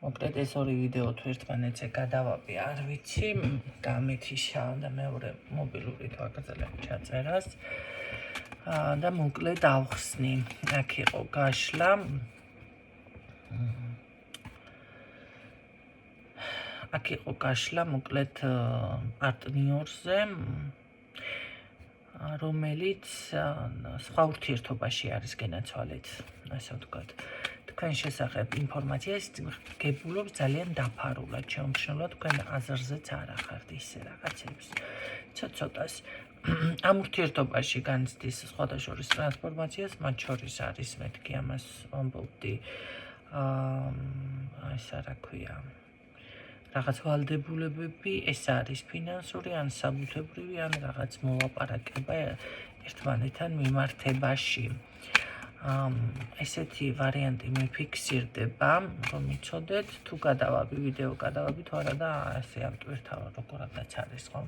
მოკლედ ეს ორი ვიდეო თუ ერთმანეთზე გადავაბი, არ ვიცი, გამეთიშა და მეორე მობილური თუ აგრძელებ ჩაწერას. და მოკლედ ავხსნი, აქ იყო გაშლა. აქ იყო გაშლა, მოკლედ პარტნიორზე, რომელიც სხვა ურთიერთობაში არის გენაცვალეთ, ასე ვთქვათ. თქვენ შესახებ ინფორმაციას გებულობ ძალიან დაფარულად, შემჩნევლად თქვენ აზრზეც არ ახართ ისე რაღაცებს. ცოტას ამ ურთიერთობაში განცდის სხვადასხვა ტრანსფორმაციას, მათ შორის არის მეთქი ამას ვამბობდი, ესა რა ქვია, რაღაც ვალდებულებები, ეს არის ფინანსური ან საბუთებრივი ან რაღაც მოლაპარაკება ერთმანეთთან მიმართებაში. ესეთი ვარიანტი მიფიქსირდება, რომ იცოდეთ, თუ გადავაბი ვიდეო გადავაბი თუ არა და ასე ამტვირთავ როგორადაც არის, ხო?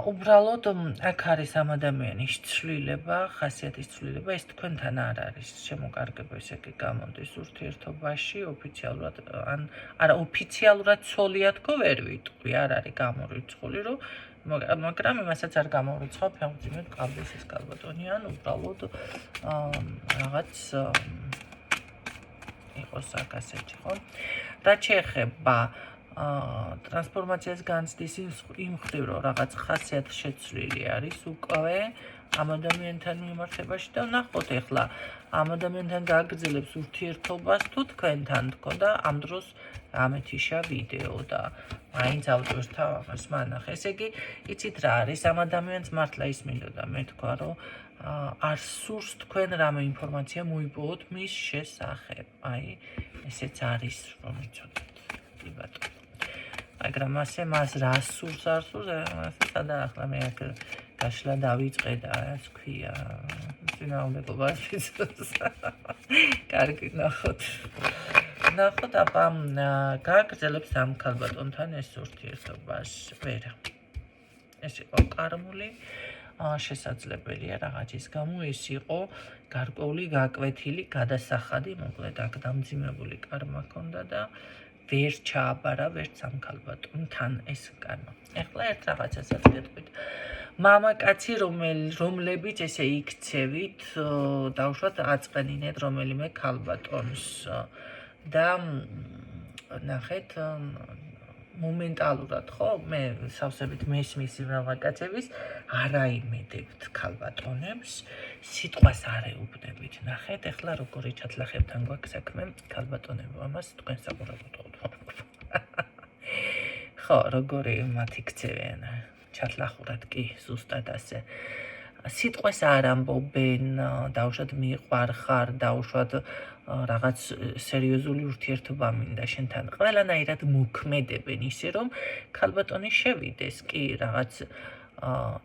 უბრალოდ აქ არის ამ ადამიანის ცვლილება, ხასიათის ცვლილება, ეს თქვენთან არ არის შემოკარგება, ესე იგი გამოდის ურთიერთობაში ოფიციალურად, ან არა ოფიციალურად ცოლიათქო ვერ ვიტყვი, არ არის გამორიცხული, რომ მაგრამ იმასაც არ გამორიცხავ, ფეხბურთი ყავდეს ეს კალბატონიან, უბრალოდ რაღაც იყოს აქ ასეთი, ხო? რაც შეეხება ტრანსფორმაციას განცდის იმ მხრივ, რომ რაღაც ხასიათშეცვლილი არის უკვე ამ ადამიანთან მიმართებაში და ნახოთ ახლა ამ ადამიანთან გააგრძელებს ურთიერთობას თუ თქვენთან თქო და ამ დროს ამეთიშა ვიდეო და მაინც ავტვირთავ ამას მანახ. ესე იგი, იცით რა არის, ამ ადამიანს მართლა ის მინდოდა მე თქვა, რომ არ სურს თქვენ რამე ინფორმაცია მოიპოვოთ მის შესახებ. აი, ესეც არის, რომ იცოდეთ. კი ბატონო. მაგრამ ასე მას რა სურს, არ სურს, ასე სადა ახლა მე აქ გაშლა დავიწყე და რაც ქვია, წინააღმდეგობაში. კარგი, ნახოთ. ნახოთ, აბა გააგრძელებს ამ ქალბატონთან ეს ურთიერთობას. ვერა. ეს იყო კარმული. შესაძლებელია რაღაცის გამო ეს იყო გარკვეული გაკვეთილი გადასახადი, მოკლედ აქ დამძიმებული კარმა ჰქონდა და ვერ ჩააბარა ვერც ამ ქალბატონთან ეს კარმა. ეხლა ერთ რაღაცასაც გეტყვით. მამაკაცი, რომლებიც ესე იქცევით, დავუშვათ აწყენინეთ რომელიმე ქალბატონს და ნახეთ მომენტალურად, ხო, მე სავსებით მესმის მამაკაცების არაიმედებთ ქალბატონებს, სიტყვას არ ეუბნებით. ნახეთ, ეხლა როგორი ჩათლახებთან გვაქვს საქმე ქალბატონებო, ამას თქვენ საყურებოდ ვთქვით. ხო, როგორი მათ იქცევენ, ჩათლახურად კი, ზუსტად ასე. სიტყვას არ ამბობენ, დავუშვათ მიყვარ ხარ, დავუშვათ რაღაც სერიოზული ურთიერთობა მინდა შენთან. ყველანაირად მოქმედებენ ისე, რომ ქალბატონი შევიდეს კი რაღაც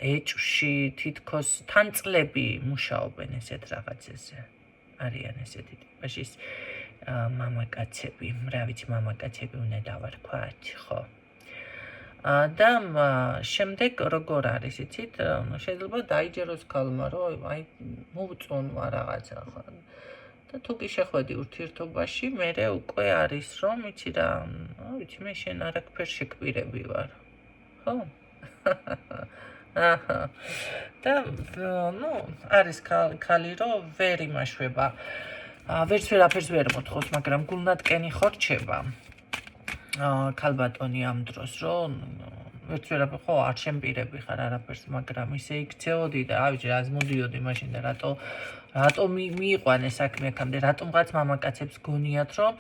ეჭვში, თითქოს თანწლები მუშაობენ ესეთ რაღაცებზე. არიან ესეთი ტიპაშის მამაკაცები, რა ვიცი, მამაკაცები უნდა დავარქვათ, ხო? და შემდეგ როგორ არის, იცით, შეიძლება დაიჯეროს ქალმა, რომ აი მოუწონვა რაღაცა ხო. და თუ კი შეხვედი ურთიერთობაში, მერე უკვე არის, რომ იცი რა, ვიცი, მე შენ არაფერ შეკვირები ვარ. ხო? აჰა. და არის ქალი, რომ ვერ იმაშვება. ვერც ვერაფერს ვერ მოთხოვს, მაგრამ გულნატკენი ხო რჩება. ქალბატონი ამ დროს, რომ ვერც ვერაფერ ხო არ შემპირები ხარ არაფერს, მაგრამ ისე იქცეოდი და ავიჯი რას მოდიოდი მაშინ და რატო მიიყვანე საქმე აქამდე, რატომღაც მამაკაცებს გონიათ, რომ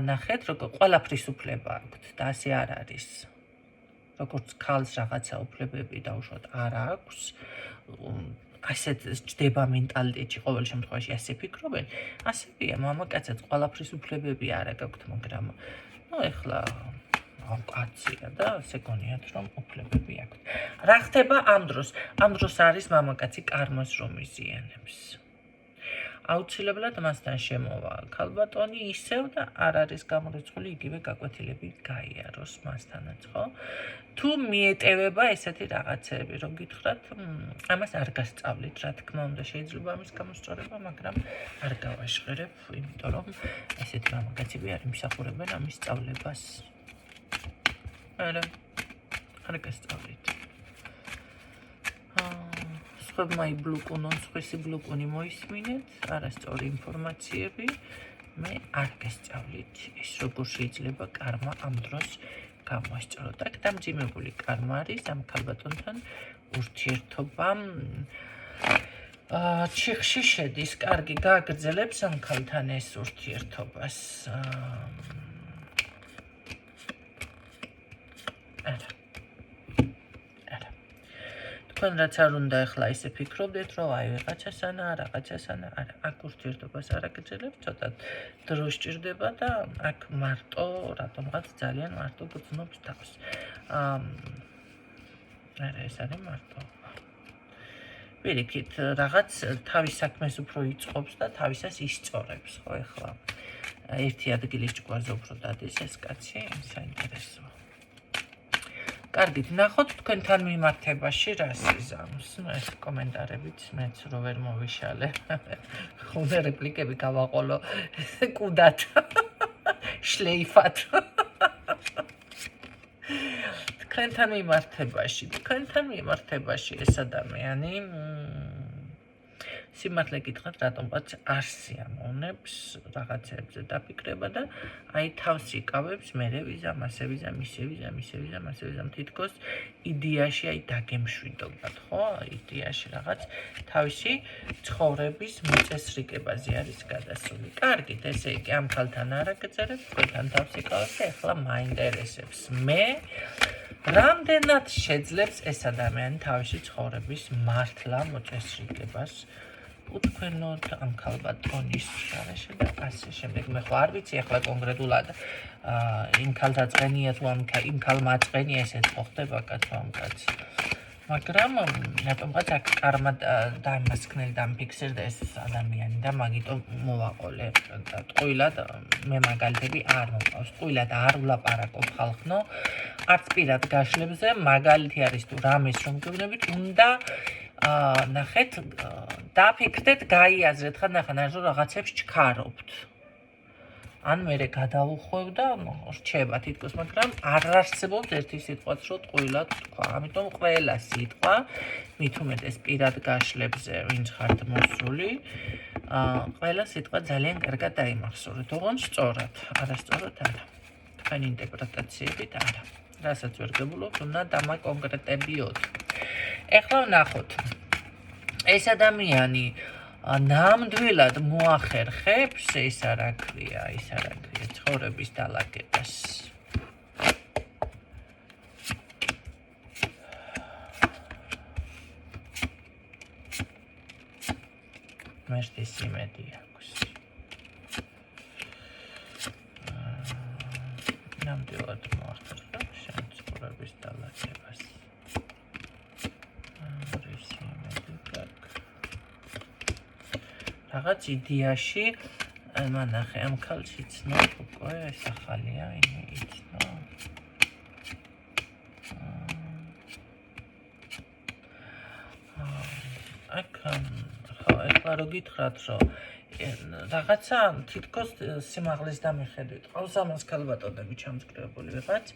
ნახეთ, როგორ ყველაფრის უფლება აქვთ და ასე არ არის. როგორც ქალს რაღაცა უფლებები დაუშვათ არ აქვს, ასეთ ჯდება მენტალიტეტში ყოველ შემთხვევაში ასე ფიქრობენ, ასევეა მამაკაცებს ყველაფრის უფლებები არ აქვთ, მაგრამ ეხლა კაცია და ასე გონიათ, რომ უფლებები აქვთ. რა ხდება ამ დროს? ამ დროს არის მამაკაცი კარმას რომ იზიანებს. აუცილებლად მასთან შემოვა ქალბატონი ისევ და არ არის გამორიცხული იგივე გაკვეთილები გაიაროს მასთანაც, ხო? თუ მიეტევება ესეთი რაღაცები, რომ გითხრათ, ამას არ გასწავლით, რა თქმა უნდა, შეიძლება ამის გამოსწორება, მაგრამ არ გავაშღერებ, იმიტომ რომ ესეთი მამაკაცები არ იმსახურებენ ამის სწავლებას. არ გასწავლით. სხვებმა იბლუკუნონ, სხვისი ბლუკუნი მოისმინეთ, არასწორი ინფორმაციები, მე არ გასწავლით ის როგორ შეიძლება კარმა ამ დროს გამოსწოროთ. აქ დამძიმებული კარმა არის ამ ქალბატონთან ურთიერთობა ჩიხში შედის, კარგი გააგრძელებს ამ ქალთან ეს ურთიერთობას. თქვენ რაც არ უნდა ახლა ისე ფიქრობდეთ, რომ აი რაღაცასანა, არა, აქ ურთიერთობას არ აგრძელებს, ცოტა დრო სჭირდება და აქ მარტო რატომღაც ძალიან მარტო გრძნობს თავს. ეს არის მარტო. პირიქით, რაღაც თავის საქმეს უფრო იწყობს და თავისას ისწორებს, ხო, ახლა ერთი ადგილის ჭკვარზე უფრო დადის ეს კაცი, საინტერესოა. კარგით, ნახოთ თქვენთან მიმართებაში რას იზამს. ეს კომენტარებით მეც რო ვერ მოვიშალე. ხოლმე რეპლიკები გავაყოლო კუდად. შლეიფად. თქვენთან მიმართებაში ეს ადამიანი სიმართლე გითხრათ, რატომღაც არ სიამოვნებს რაღაცებზე დაფიქრება და აი თავს იკავებს, მერე ვიზამ, ასე ვიზამ, ისე ვიზამ, თითქოს იდეაში აი დაგემშვიდობად, ხო? იდეაში რაღაც თავისი ცხოვრების მოწესრიგებაზე არის გადასული. კარგით, ესე იგი ამ ქალთან არ აგრძელებ, თქვენთან თავს იკავებ და ახლა მაინტერესებს მე რამდენად შეძლებს ეს ადამიანი თავისი ცხოვრების მართლა მოწესრიგებას უთქვენოდ ამ ქალბატონის შარაშე და ასე შემდეგ. მე ხო არ ვიცი ახლა კონკრეტულად იმ ქალთა წენია თუ იმ ქალმა წენია ესეც ხო ხდება კაცო ამ კაცს. მაგრამ რატომღაც აქ კარმა დამასკნელი დამფიქსირდა ეს ადამიანი და მაგიტომ მოვაყოლე და ტყუილად მე მაგალითები არ მომყავს. ტყუილად არ ვლაპარაკობ ხალხნო, არც პირად გაშლებზე, მაგალითი არის თუ რამეს რომ გეუბნებით, უნდა ნახეთ, დაფიქრდეთ, გაიაზრეთ, ხანდახან რომ რაღაცებს ჩქარობთ. ან მერე გადაუხვევ და რჩება თითქოს, მაგრამ არ არსებობს ერთი სიტყვაც რომ ტყუილად თქვა. ამიტომ ყველა სიტყვა, მით უმეტეს პირად გაშლებზე, ვინც ხართ მოსული, ყველა სიტყვა ძალიან კარგად დაიმახსოვრეთ, ოღონდ სწორად, არასწორად არა. თქვენი ინტერპრეტაციებით არა. რასაც ვერ გებულობთ, უნდა დამაკონკრეტებიოთ. ეხლა ვნახოთ. ეს ადამიანი ნამდვილად მოახერხებს ეს არ აქვია ცხოვრების დალაგებას. მერტის იმედი აქვს. ნამდვილად მოახერხებს ცხოვრების დალაგებას. რაღაც იდეაში მანახე ამ ქალს იცნო უკვე ეს ახალია იცნო. აქ ხო ეხლა რო გითხრათ რომ რაღაცა თითქოს სიმაღლის დამიხედვით ყავს ამას ქალბატონები ჩამწკრივებული ვიღაც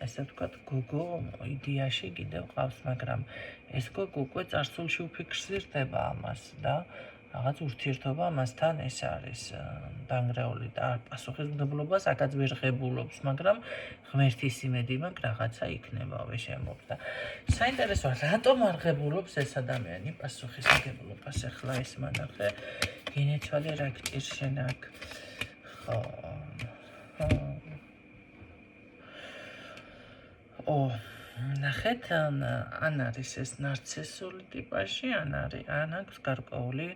ესე ვთქვათ გოგო იდეაში კიდევ ყავს, მაგრამ ეს გოგო უკვე წარსულში უფიქსირდება ამას და რაღაც ურთიერთობა მასთან ეს არის დანგრეული და პასუხისმგებლობას აქაც ვერ ღებულობს, მაგრამ ღმერთის იმედი მაქვს რაღაცა იქნებავე შემობს და საინტერესოა რატომ არ ღებულობს ეს ადამიანი პასუხისმგებლობას ახლა ეს მანახე გინეცვალე რა გჭირს შენ აქ ხო ნახეთ ან არის ეს ნარცისული ტიპაჟი ან აქვს გარკვეული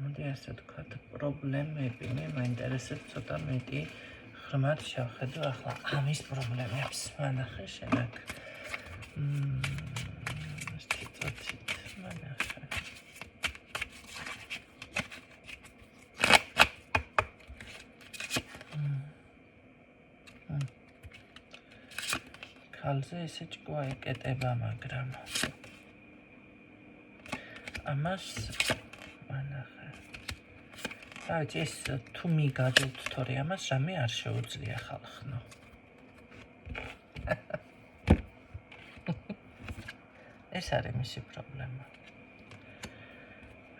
მოდი ასე ვთქვათ პრობლემები მე მაინტერესებს ცოტა მეტი ღრმად შევხედო ახლა ამის პრობლემებს მანახე შენ აქ მანახე ქალზე ესე ჭკუა ეკეტება, მაგრამ ამას ანახე. საერთოდ ეს თუ მიგაძლოთ თორე ამას რამე არ შეუძლია ხალხნო. ეს არის მისი პრობლემა.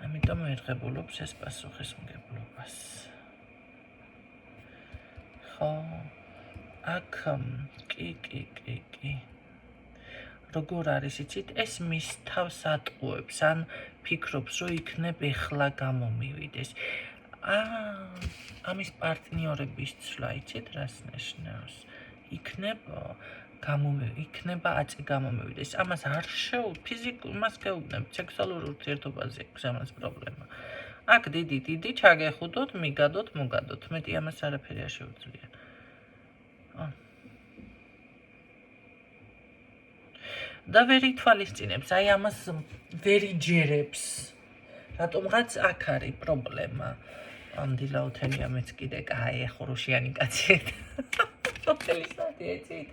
ამიტომ ერღებულობს ეს პასუხისმგებლობას. ხო, აქ კი. როგორ არის იცით, ეს მის თავს ატყუებს, ან ფიქრობს, რომ იქნებ ეხლა გამომივიდეს. ამის პარტნიორების ცვლა იცით, რას ნიშნავს? იქნება აწი გამომივიდეს. ამას არ ფიზიკურს გეუბნებთ, სექსუალურ ურთიერთობაზე აქვს ამას პრობლემა. აქ დიდი ჩაგეხუდოთ, მიგადოთ, მოგადოთ. მეტი ამას არაფერი არ შეუძლია. და ვერ ითვალისწინებს, აი ამას ვერ იჯერებს. რატომღაც აქ არის პრობლემა. დილაუთენია მეც კიდე კაი ხურუშიანი კაცი. სოფელი საათი ეცით.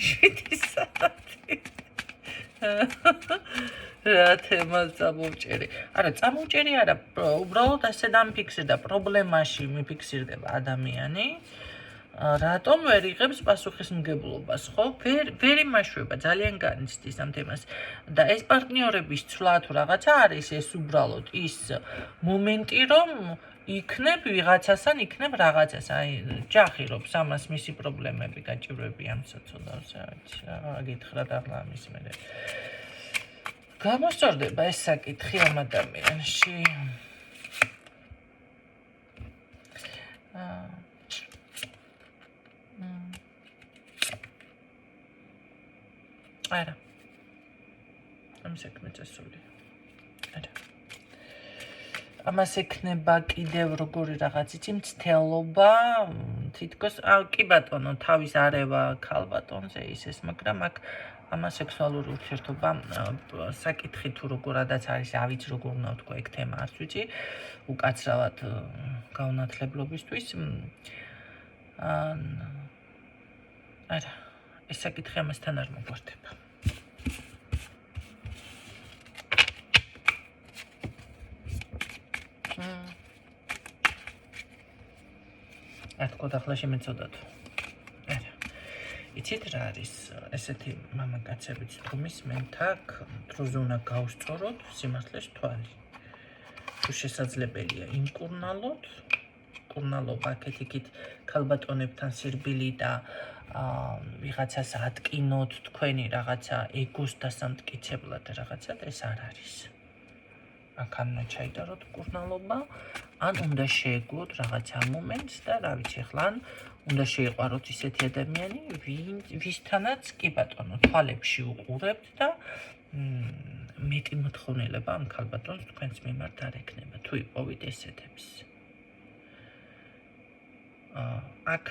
7 საათი. რა თემას წამოვჭერი. არა, წამოვჭერი არა, უბრალოდ ასე დამფიქსირდა პრობლემაში მიფიქსირდება ადამიანი. რატომ ვერ იღებს პასუხისმგებლობას, ხო? ვერ იმაშვება, ძალიან განიცდის ამ თემას. და ეს პარტნიორების ცვლა თუ რაღაცა არის, ეს უბრალოდ ის მომენტი, რომ იქნებ ვიღაცასთან, იქნებ რაღაცას, აი, ჯახირობს ამას მისი პრობლემები გაჭირვები ამ საწოდავს, აგითხრათ ახლა ამის მერე. გამოსწორდება ეს საკითხი ამ ადამიანში. არა. ამ საქმე წესული. არა. ამას ექნება კიდევ როგორი რაღაც იცი მცდელობა, თითქოს კი ბატონო, თავის არევა ქალბატონზე ისეს, მაგრამ აქ ამას სექსუალური ურთიერთობა საკითხი თუ როგორადაც არის, ავიც როგორ უნდა ვთქვა, ეგ თემა არც ვიცი, უკაცრავად გაუნათლებლობისთვის. არა, ეს საკითხი ამასთან არ მოგვარდება. ათქოთ ახლა შემეწოდათ. არა. იცით რა არის ესეთი მამაკაცებიც თუ მისმენთ აქ დროზე უნდა გავსწოროთ სიმართლეს თვალი. თუ შესაძლებელია იმკურნალოთ, კურნალობა აქეთ-იქით ქალბატონებთან სირბილი და ვიღაცას ატკინოთ თქვენი რაღაცა ეგოს დასამტკიცებლად რაღაცა ეს არ არის. აქ არ უნდა ჩაიტაროთ კურნალობა, ან უნდა შეეგუოთ რაღაცა მომენტს და რა ვიცი ახლა ან უნდა შეიყვაროთ ისეთი ადამიანი, ვისთანაც კი ბატონო თვალებში უყურებთ და მეტი მოთხოვნილება ამ ქალბატონს თქვენს მიმართ არ ექნება, თუ იპოვით ესეთებს. აქ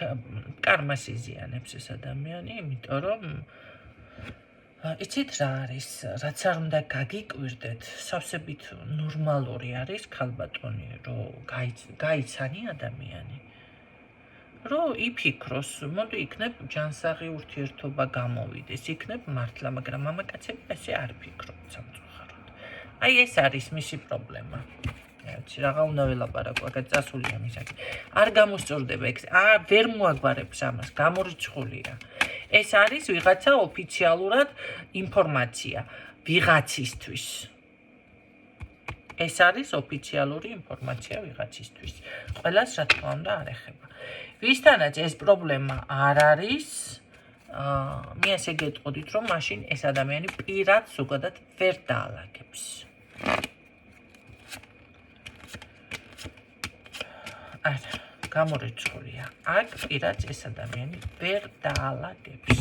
კარმას იზიანებს ეს ადამიანი, იმიტომ რომ იცით რა არის, რაც არ უნდა გაგიკვირდეთ, სავსებით ნორმალური არის ქალბატონი, რომ გაიცანი ადამიანი. რომ იფიქროს, მოდი იქნებ ჯანსაღი ურთიერთობა გამოვიდეს, იქნებ მართლა, მაგრამ მამაკაცები ასე არ ფიქრობთ სამწუხაროდ. აი ეს არის მისი პრობლემა. რაღა უნდა ველაპარაკო, აქ წასულია მისაკი. არ გამოსწორდება ეგ, ვერ მოაგვარებს ამას, გამორიცხულია. ეს არის ვიღაცა ოფიციალურად ინფორმაცია ვიღაცისთვის. ეს არის ოფიციალური ინფორმაცია ვიღაცისთვის. ყველას რა თქმა უნდა არ ეხება. ვისთანაც ეს პრობლემა არ არის, მე ასე გეტყოდით, რომ მაშინ ეს ადამიანი პირად ზოგადად ვერ დაალაგებს. არა, გამორიცხულია. აქ პირად ეს ადამიანი ვერ დაალაგებს.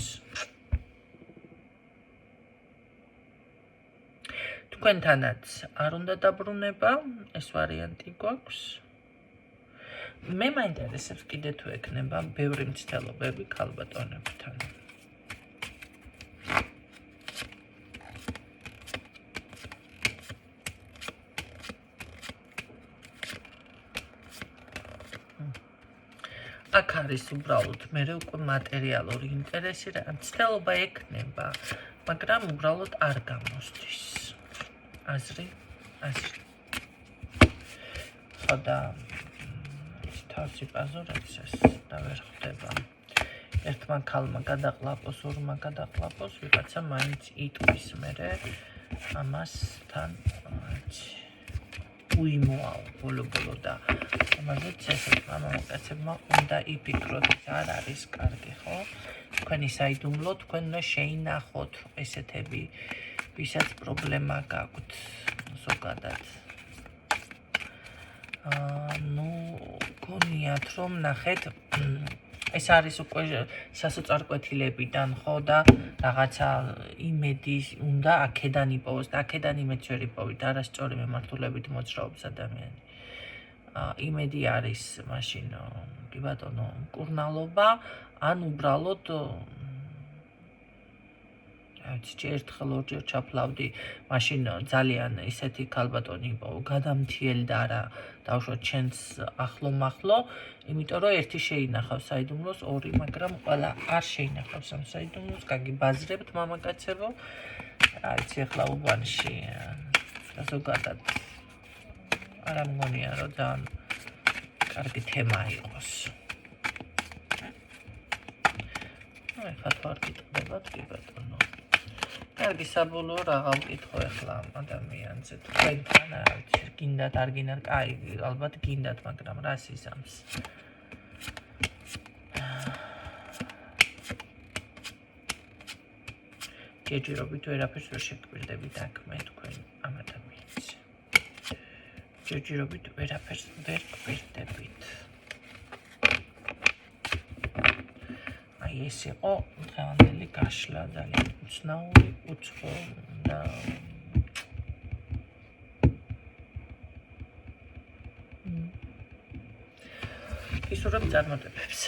თქვენთანაც არ უნდა დაბრუნება, ეს ვარიანტი გვაქვს. მე მაინტერესებს კიდე თუ ექნება ბევრი მცდელობები ქალბატონებთან. აქ არის უბრალოდ მე უკვე მატერიალური ინტერესი რა მცდელობა ექნება მაგრამ უბრალოდ არ გამოსდის აზრი ხოდა თავში პაზურებს ეს და ვერ ხდება ერთმა ქალმა გადაყლაპოს ორმა გადაყლაპოს ვიღაცა მაინც იტყვის მერე ამას თან უიმოალ ბოლო და ამაზეც ესეთ მამაკაცებმა უნდა იფიქროთ არ არის კარგი ხო თქვენი საიდუმლო თქვენ უნდა შეინახოთ ესეთები ვისაც პრობლემა გაქვთ ზოგადად გონიათ რომ ნახეთ ეს არის უკვე სასოწარკვეთილებიდან ხო და რაღაცა იმედი უნდა აქედან იპოვოს და აქედან იმედს ვერ იპოვით არასწორი მემართულებით მოძრაობს ადამიანი იმედი არის მაშინ კი ბატონო მკურნალობა ან უბრალოდ ერთხელ ორჯერ ჩაფლავდი მაშინ ძალიან ისეთი ქალბატონი იპოვო გადამთიელი და არა დავუშვათ ჩვენს ახლო იმიტომ რომ ერთი შეინახავს საიდუმლოს ორი მაგრამ ყველა არ შეინახავს ამ საიდუმლოს გაგიბაზრებთ მამაკაცებო რა იცი ახლა უბანში ზოგადად არა მგონია რომ ძალიან კარგი თემა იყოს ეხლა თუ არ გიტყდებათ კი ბატონო კარგი საბოლოო რაღა ვკითხო ახლა ადამიანზე თქვენთან რა ვიცი გინდათ არ გინდათ კაი ალბათ გინდათ მაგრამ რას იზამს ჯერჯერობით ვერაფერს ვერ შეგკვირდებით აქ მე თქვენ ამ ადამიანზე ჯერჯერობით ვერაფერს ვერ გვირდებით ეს იყო დღევანდელი გაშლა ძალიან უცნაური უცხო და ისურვებ წარმატებებს